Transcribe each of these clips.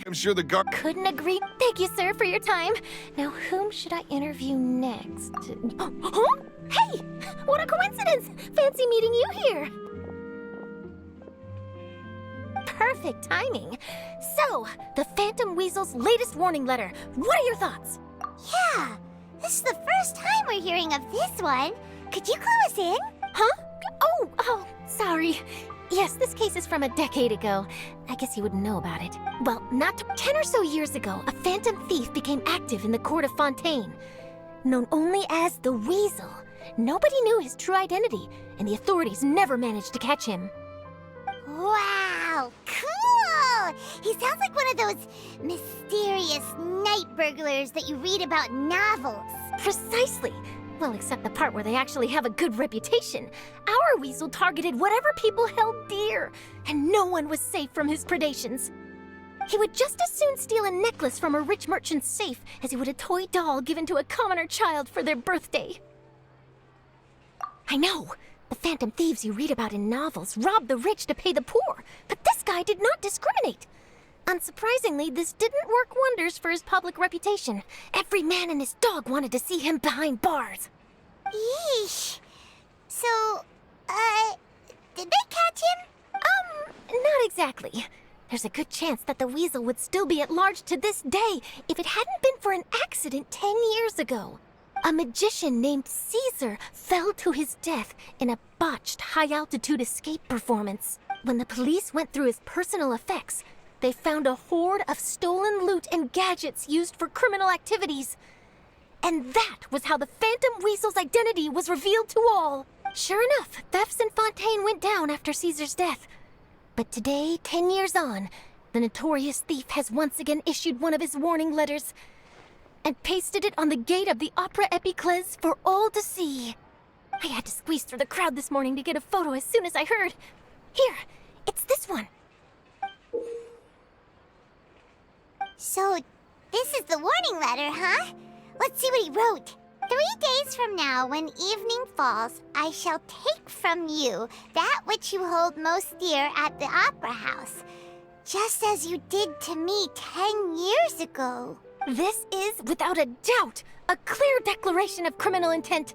I'm sure the guard... Couldn't agree. Thank you, sir, for your time. Now, whom should I interview next? Huh? Hey! What a coincidence! Fancy meeting you here. Perfect timing. So, the Phantom Weasel's latest warning letter. What are your thoughts? Yeah, this is the first time we're hearing of this one. Could you clue us in? Huh? Oh, sorry. Yes, this case is from a decade ago. I guess you wouldn't know about it. Well, not 10 or so years ago, a phantom thief became active in the court of Fontaine. Known only as the Weasel. Nobody knew his true identity, and the authorities never managed to catch him. Wow, cool! He sounds like one of those mysterious night burglars that you read about in novels. Precisely. Well, except the part where they actually have a good reputation. Our Weasel targeted whatever people held dear, and no one was safe from his predations. He would just as soon steal a necklace from a rich merchant's safe as he would a toy doll given to a commoner child for their birthday. I know. The phantom thieves you read about in novels rob the rich to pay the poor, but this guy did not discriminate. Unsurprisingly, this didn't work wonders for his public reputation. Every man and his dog wanted to see him behind bars. Yeesh. So, did they catch him? Not exactly. There's a good chance that the Weasel would still be at large to this day if it hadn't been for an accident 10 years ago. A magician named Caesar fell to his death in a botched high-altitude escape performance. When the police went through his personal effects, they found a hoard of stolen loot and gadgets used for criminal activities. And that was how the Phantom Weasel's identity was revealed to all. Sure enough, thefts in Fontaine went down after Caesar's death. But today, 10 years on, the notorious thief has once again issued one of his warning letters and pasted it on the gate of the Opera Epiclese for all to see. I had to squeeze through the crowd this morning to get a photo as soon as I heard. Here, it's this one. So, this is the warning letter, huh? Let's see what he wrote. 3 days from now, when evening falls, I shall take from you that which you hold most dear at the Opera House, just as you did to me 10 years ago. This is, without a doubt, a clear declaration of criminal intent.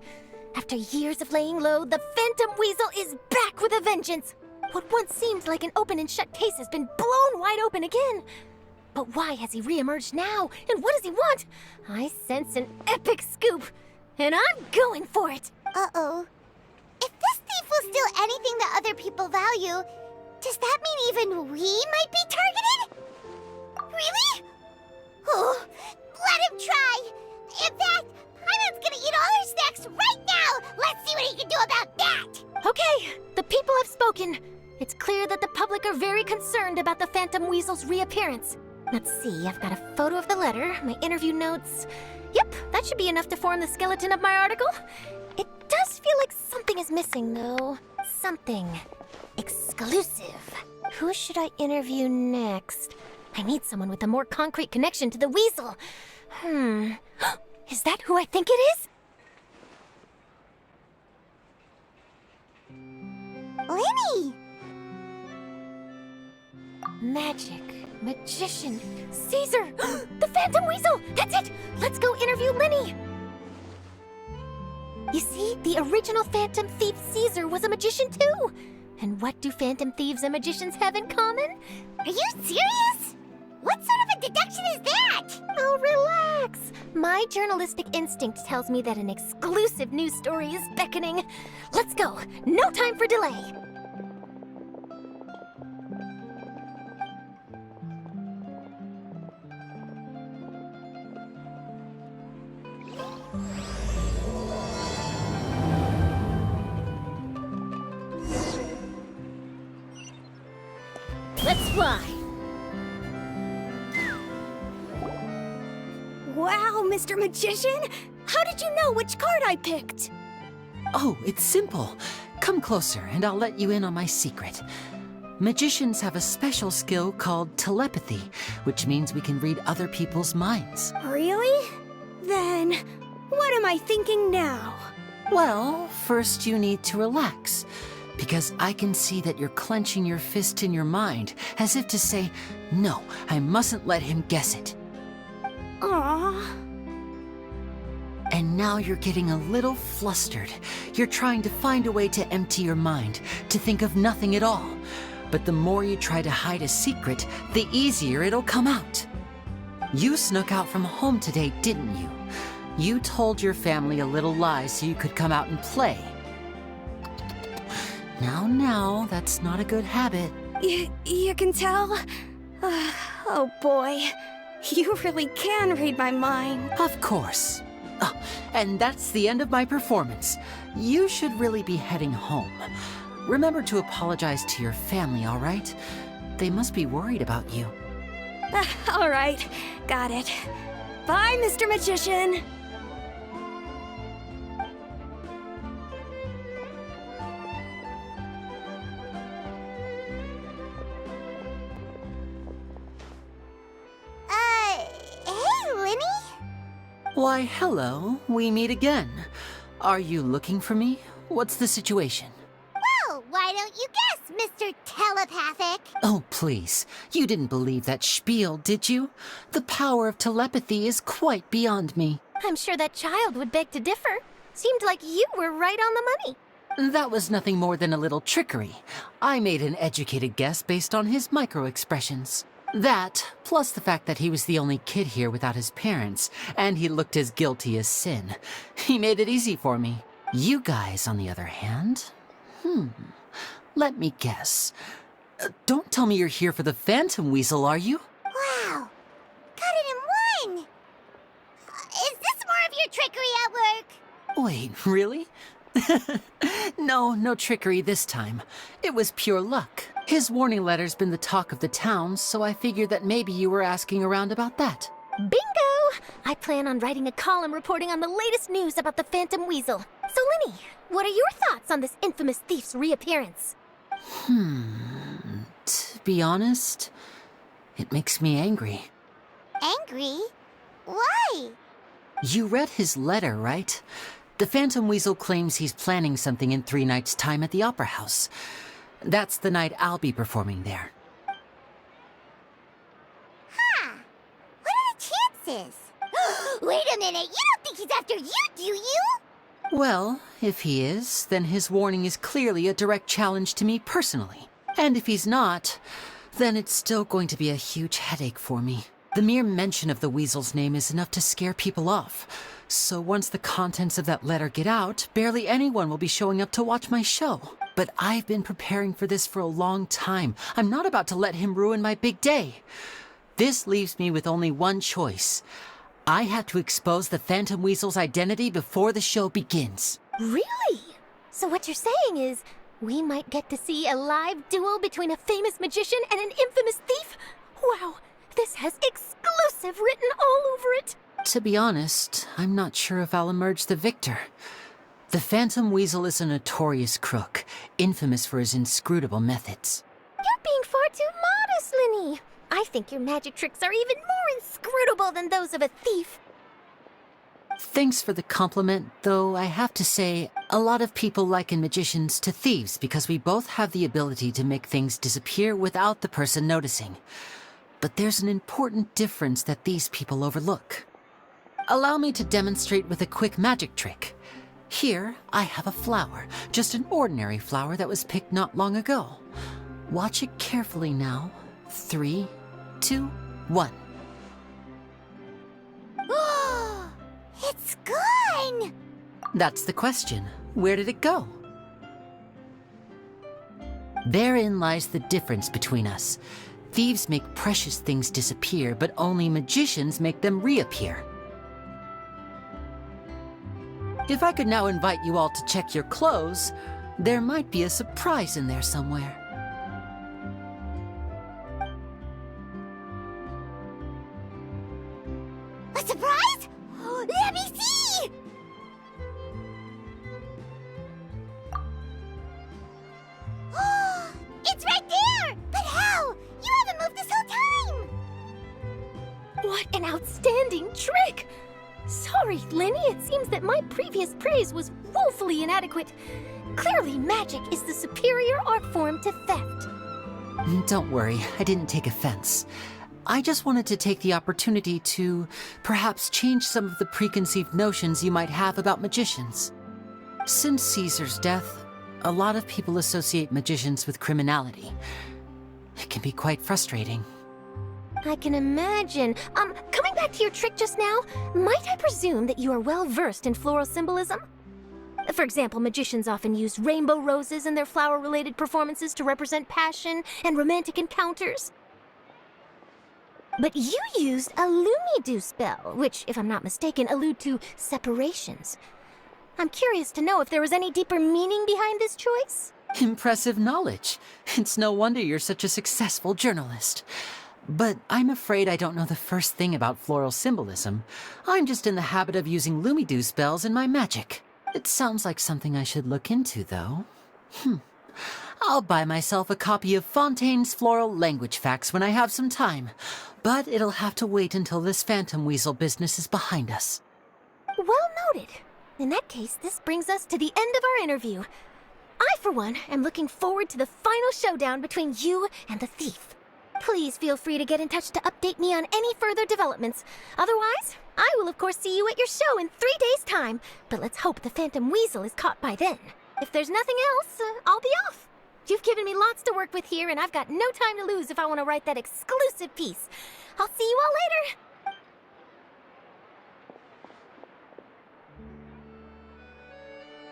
After years of laying low, the Phantom Weasel is back with a vengeance. What once seemed like an open and shut case has been blown wide open again. But why has he re-emerged now? And what does he want? I sense an epic scoop, and I'm going for it. Uh-oh. If this thief will steal anything that other people value, does that mean even we might be targeted? Really? Oh, let him try. In fact, Paimon's gonna eat all her snacks right now. Let's see what he can do about that. Okay, the people have spoken. It's clear that the public are very concerned about the Phantom Weasel's reappearance. Let's see, I've got a photo of the letter, my interview notes. Yep, that should be enough to form the skeleton of my article. It does feel like something is missing, though. Something exclusive. Who should I interview next? I need someone with a more concrete connection to the Weasel. Is that who I think it is? Lenny! Magic, magician, Caesar! The Phantom Weasel! That's it! Let's go interview Lenny! You see, the original Phantom Thief Caesar was a magician too! And what do Phantom Thieves and magicians have in common? Are you serious? What sort of a deduction is that? Oh, relax! My journalistic instinct tells me that an exclusive news story is beckoning. Let's go! No time for delay! Let's fly! Wow, Mr. Magician! How did you know which card I picked? Oh, it's simple. Come closer and I'll let you in on my secret. Magicians have a special skill called telepathy, which means we can read other people's minds. Really? Then, what am I thinking now? Well, first you need to relax. because I can see that you're clenching your fist in your mind, as if to say, no, I mustn't let him guess it. Aww. And now you're getting a little flustered. You're trying to find a way to empty your mind, to think of nothing at all. But the more you try to hide a secret, the easier it'll come out. You snuck out from home today, didn't you? You told your family a little lie so you could come out and play. Now, that's not a good habit. You can tell? Oh boy, you really can read my mind. Of course. Oh, and that's the end of my performance. You should really be heading home. Remember to apologize to your family, all right? They must be worried about you. All right, got it. Bye, Mr. Magician. Hey, Linny? Why, hello. We meet again. Are you looking for me? What's the situation? Well, why don't you guess, Mr. Telepathic? Oh, please. You didn't believe that spiel, did you? The power of telepathy is quite beyond me. I'm sure that child would beg to differ. Seemed like you were right on the money. That was nothing more than a little trickery. I made an educated guess based on his micro-expressions. That, plus the fact that he was the only kid here without his parents, and he looked as guilty as sin. He made it easy for me. You guys, on the other hand? Let me guess. Don't tell me you're here for the Phantom Weasel, are you? Wow, got it in one. Is this more of your trickery at work? Wait, really? No trickery this time. It was pure luck. His warning letter's been the talk of the town, so I figured that maybe you were asking around about that. Bingo! I plan on writing a column reporting on the latest news about the Phantom Weasel. So, Linny, what are your thoughts on this infamous thief's reappearance? To be honest, it makes me angry. Angry? Why? You read his letter, right? The Phantom Weasel claims he's planning something in 3 nights' time at the Opera House. That's the night I'll be performing there. Huh. What are the chances? Wait a minute, you don't think he's after you, do you? Well, if he is, then his warning is clearly a direct challenge to me personally. And if he's not, then it's still going to be a huge headache for me. The mere mention of the Weasel's name is enough to scare people off. So once the contents of that letter get out, barely anyone will be showing up to watch my show. But I've been preparing for this for a long time. I'm not about to let him ruin my big day. This leaves me with only one choice. I have to expose the Phantom Weasel's identity before the show begins. Really? So what you're saying is, we might get to see a live duel between a famous magician and an infamous thief? Wow, this has exclusive written all over it. To be honest, I'm not sure if I'll emerge the victor. The Phantom Weasel is a notorious crook, infamous for his inscrutable methods. You're being far too modest, Linny. I think your magic tricks are even more inscrutable than those of a thief. Thanks for the compliment, though I have to say, a lot of people liken magicians to thieves because we both have the ability to make things disappear without the person noticing. But there's an important difference that these people overlook. Allow me to demonstrate with a quick magic trick. Here, I have a flower, just an ordinary flower that was picked not long ago. Watch it carefully now. 3, 2, 1. It's gone! That's the question. Where did it go? Therein lies the difference between us. Thieves make precious things disappear, but only magicians make them reappear. If I could now invite you all to check your clothes, there might be a surprise in there somewhere. A surprise? Let me see! It's right there! But how? You haven't moved this whole time! What an outstanding trick! Sorry, Linny, it seems that my previous praise was woefully inadequate. Clearly, magic is the superior art form to theft. Don't worry, I didn't take offense. I just wanted to take the opportunity to perhaps change some of the preconceived notions you might have about magicians. Since Caesar's death, a lot of people associate magicians with criminality. It can be quite frustrating. I can imagine. Coming back to your trick just now, might I presume that you are well versed in floral symbolism? For example, magicians often use rainbow roses in their flower-related performances to represent passion and romantic encounters. But you used a Lumidu spell, which, if I'm not mistaken, allude to separations. I'm curious to know if there was any deeper meaning behind this choice? Impressive knowledge. It's no wonder you're such a successful journalist. But I'm afraid I don't know the first thing about floral symbolism. I'm just in the habit of using Lumidu spells in my magic. It sounds like something I should look into, though. I'll buy myself a copy of Fontaine's Floral Language Facts when I have some time. But it'll have to wait until this Phantom Weasel business is behind us. Well noted. In that case, this brings us to the end of our interview. I, for one, am looking forward to the final showdown between you and the thief. Please feel free to get in touch to update me on any further developments. Otherwise, I will of course see you at your show in 3 days' time. But let's hope the Phantom Weasel is caught by then. If there's nothing else, I'll be off. You've given me lots to work with here, and I've got no time to lose if I want to write that exclusive piece. I'll see you all later.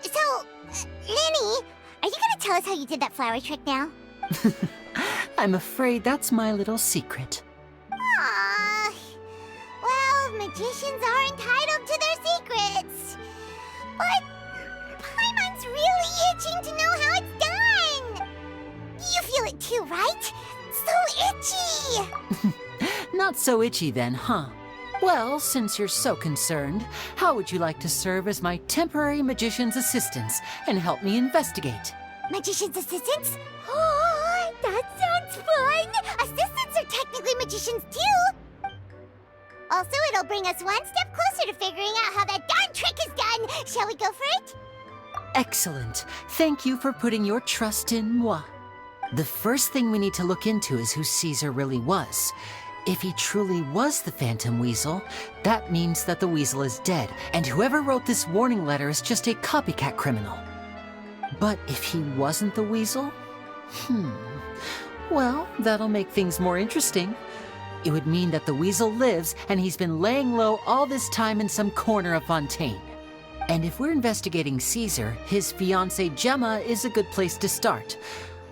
So, Lenny, are you gonna tell us how you did that flower trick now? I'm afraid that's my little secret. Aww. Well, magicians are entitled to their secrets. But Paimon's really itching to know how it's done. You feel it too, right? So itchy. Not so itchy then, huh? Well, since you're so concerned, how would you like to serve as my temporary magician's assistants and help me investigate? Magician's assistants? Oh, that sounds fun! Assistants are technically magicians too! Also, it'll bring us one step closer to figuring out how that darn trick is done! Shall we go for it? Excellent. Thank you for putting your trust in moi. The first thing we need to look into is who Caesar really was. If he truly was the Phantom Weasel, that means that the Weasel is dead, and whoever wrote this warning letter is just a copycat criminal. But if he wasn't the Weasel? Well, that'll make things more interesting. It would mean that the Weasel lives, and he's been laying low all this time in some corner of Fontaine. And if we're investigating Caesar, his fiancée Gemma is a good place to start.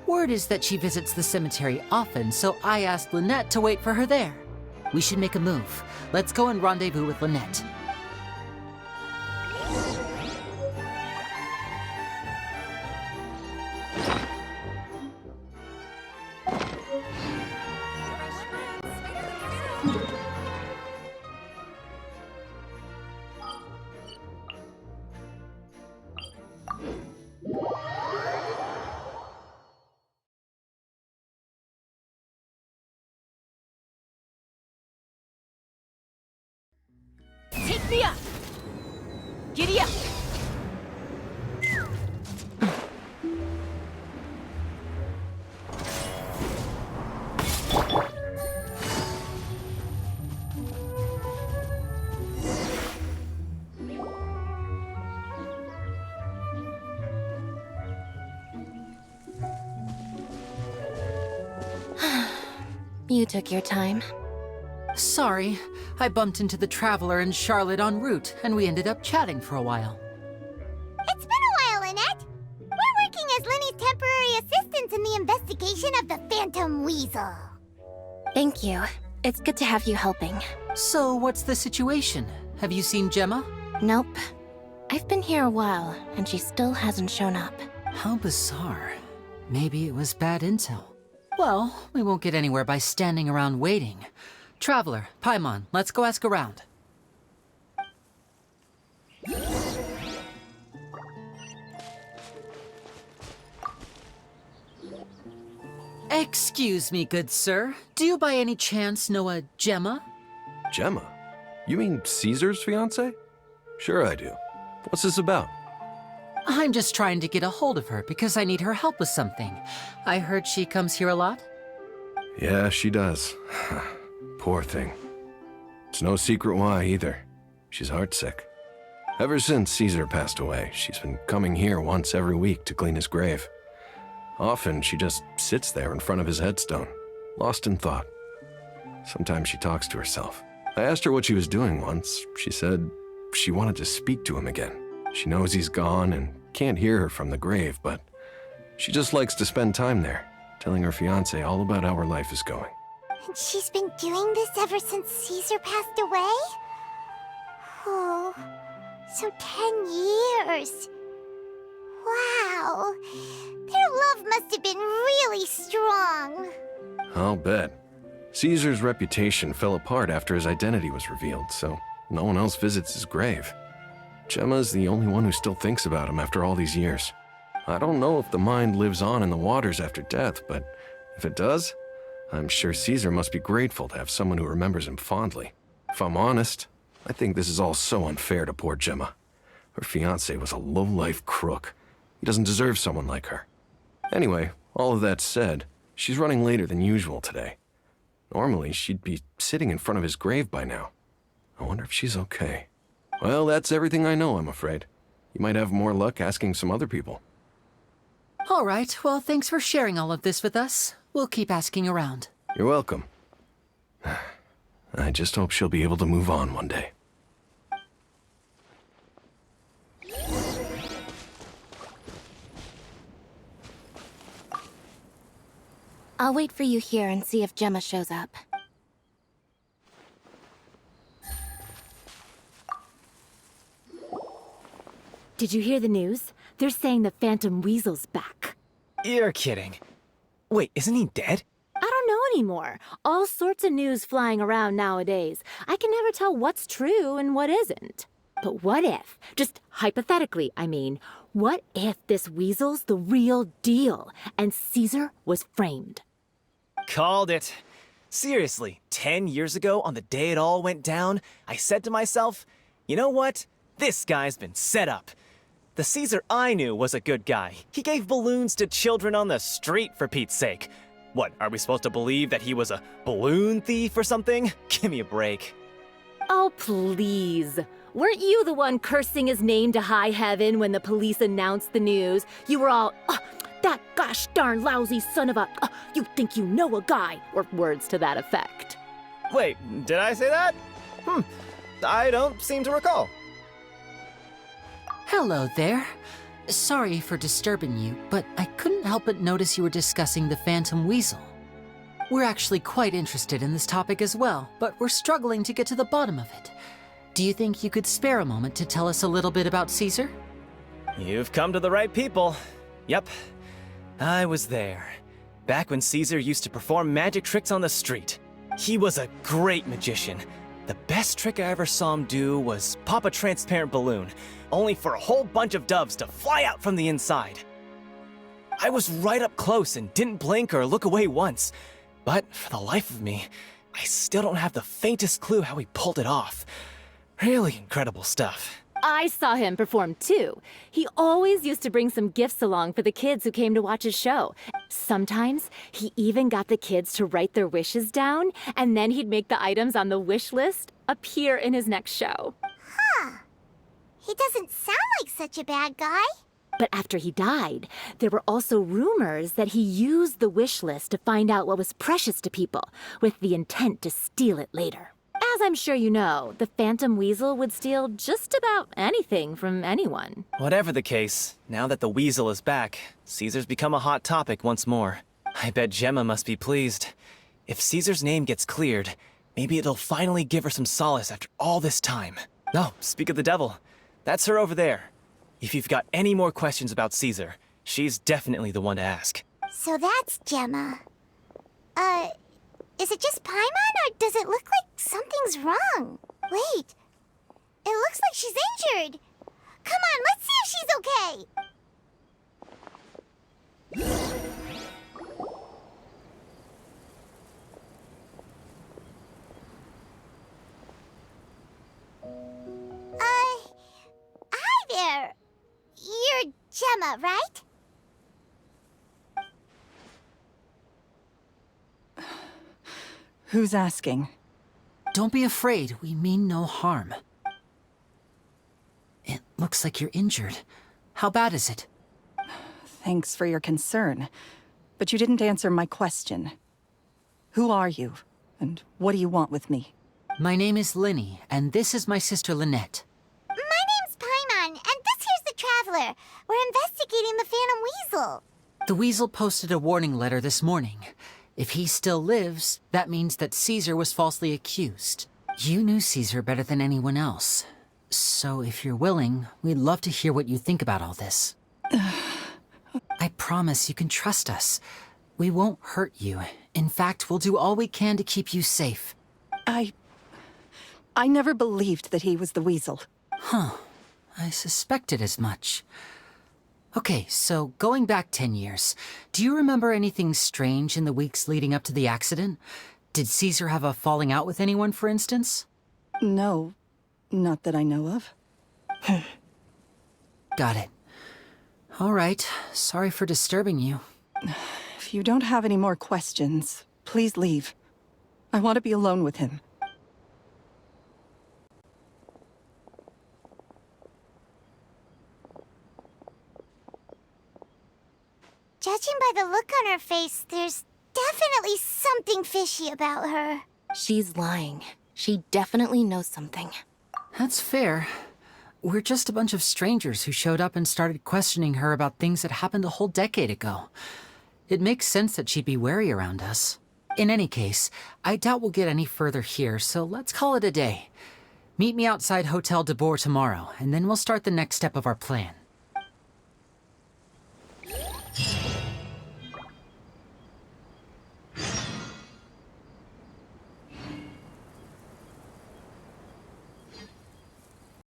Word is that she visits the cemetery often, so I asked Lynette to wait for her there. We should make a move. Let's go and rendezvous with Lynette. Take me up! Giddy up! You took your time. Sorry, I bumped into the Traveler and Charlotte en route, and we ended up chatting for a while. It's been a while, Lynette. We're working as Lenny's temporary assistants in the investigation of the Phantom Weasel. Thank you. It's good to have you helping. So, what's the situation? Have you seen Gemma? Nope. I've been here a while, and she still hasn't shown up. How bizarre. Maybe it was bad intel. Well, we won't get anywhere by standing around waiting. Traveler, Paimon, let's go ask around. Excuse me, good sir. Do you by any chance know a Gemma? Gemma? You mean Caesar's fiancée? Sure I do. What's this about? I'm just trying to get a hold of her because I need her help with something. I heard she comes here a lot. Yeah, she does. Poor thing. It's no secret why either. She's heartsick. Ever since Caesar passed away, she's been coming here once every week to clean his grave. Often she just sits there in front of his headstone, lost in thought. Sometimes she talks to herself. I asked her what she was doing once. She said she wanted to speak to him again. She knows he's gone and can't hear her from the grave, but she just likes to spend time there, telling her fiancé all about how her life is going. And she's been doing this ever since Caesar passed away? Oh, so 10 years. Wow. Their love must have been really strong. I'll bet. Caesar's reputation fell apart after his identity was revealed, so no one else visits his grave. Gemma's the only one who still thinks about him after all these years. I don't know if the mind lives on in the waters after death, but if it does, I'm sure Caesar must be grateful to have someone who remembers him fondly. If I'm honest, I think this is all so unfair to poor Gemma. Her fiancé was a low-life crook. He doesn't deserve someone like her. Anyway, all of that said, she's running later than usual today. Normally, she'd be sitting in front of his grave by now. I wonder if she's okay. Well, that's everything I know, I'm afraid. You might have more luck asking some other people. All right, well, thanks for sharing all of this with us. We'll keep asking around. You're welcome. I just hope she'll be able to move on one day. I'll wait for you here and see if Gemma shows up. Did you hear the news? They're saying the Phantom Weasel's back. You're kidding. Wait, isn't he dead? I don't know anymore. All sorts of news flying around nowadays. I can never tell what's true and what isn't. But what if, just hypothetically, I mean, what if this Weasel's the real deal and Caesar was framed? Called it. Seriously, 10 years ago, on the day it all went down, I said to myself, you know what? This guy's been set up. The Caesar I knew was a good guy. He gave balloons to children on the street, for Pete's sake. What, are we supposed to believe that he was a balloon thief or something? Give me a break. Oh, please. Weren't you the one cursing his name to high heaven when the police announced the news? You were all, that gosh darn lousy son of a, you think you know a guy, or words to that effect. Wait, did I say that? I don't seem to recall. Hello there. Sorry for disturbing you, but I couldn't help but notice you were discussing the Phantom Weasel. We're actually quite interested in this topic as well, but we're struggling to get to the bottom of it. Do you think you could spare a moment to tell us a little bit about Caesar? You've come to the right people. Yep, I was there. Back when Caesar used to perform magic tricks on the street. He was a great magician. The best trick I ever saw him do was pop a transparent balloon, only for a whole bunch of doves to fly out from the inside. I was right up close and didn't blink or look away once, but for the life of me, I still don't have the faintest clue how he pulled it off. Really incredible stuff. I saw him perform too. He always used to bring some gifts along for the kids who came to watch his show. Sometimes he even got the kids to write their wishes down, and then he'd make the items on the wish list appear in his next show. He doesn't sound like such a bad guy. But after he died, there were also rumors that he used the wish list to find out what was precious to people, with the intent to steal it later. As I'm sure you know, the Phantom Weasel would steal just about anything from anyone. Whatever the case, now that the Weasel is back, Caesar's become a hot topic once more. I bet Gemma must be pleased. If Caesar's name gets cleared, maybe it'll finally give her some solace after all this time. Oh, speak of the devil. That's her over there. If you've got any more questions about Caesar, she's definitely the one to ask. So that's Gemma. Is it just Paimon, or does it look like something's wrong? Wait, it looks like she's injured. Come on, let's see if she's okay. Hi there. You're Gemma, right? Who's asking? Don't be afraid, we mean no harm. It looks like you're injured. How bad is it? Thanks for your concern, but you didn't answer my question. Who are you, and what do you want with me? My name is Linny, and this is my sister Lynette. My name's Paimon, and this here's the Traveler. We're investigating the Phantom Weasel. The Weasel posted a warning letter this morning. If he still lives, that means that Caesar was falsely accused. You knew Caesar better than anyone else. So if you're willing, we'd love to hear what you think about all this. I promise you can trust us. We won't hurt you. In fact, we'll do all we can to keep you safe. I never believed that he was the Weasel. Huh. I suspected as much. Okay, so going back 10 years, do you remember anything strange in the weeks leading up to the accident? Did Caesar have a falling out with anyone, for instance? No, not that I know of. Got it. All right, sorry for disturbing you. If you don't have any more questions, please leave. I want to be alone with him. Judging by the look on her face, there's definitely something fishy about her. She's lying. She definitely knows something. That's fair. We're just a bunch of strangers who showed up and started questioning her about things that happened a whole decade ago. It makes sense that she'd be wary around us. In any case, I doubt we'll get any further here, so let's call it a day. Meet me outside Hotel de Boer tomorrow, and then we'll start the next step of our plan.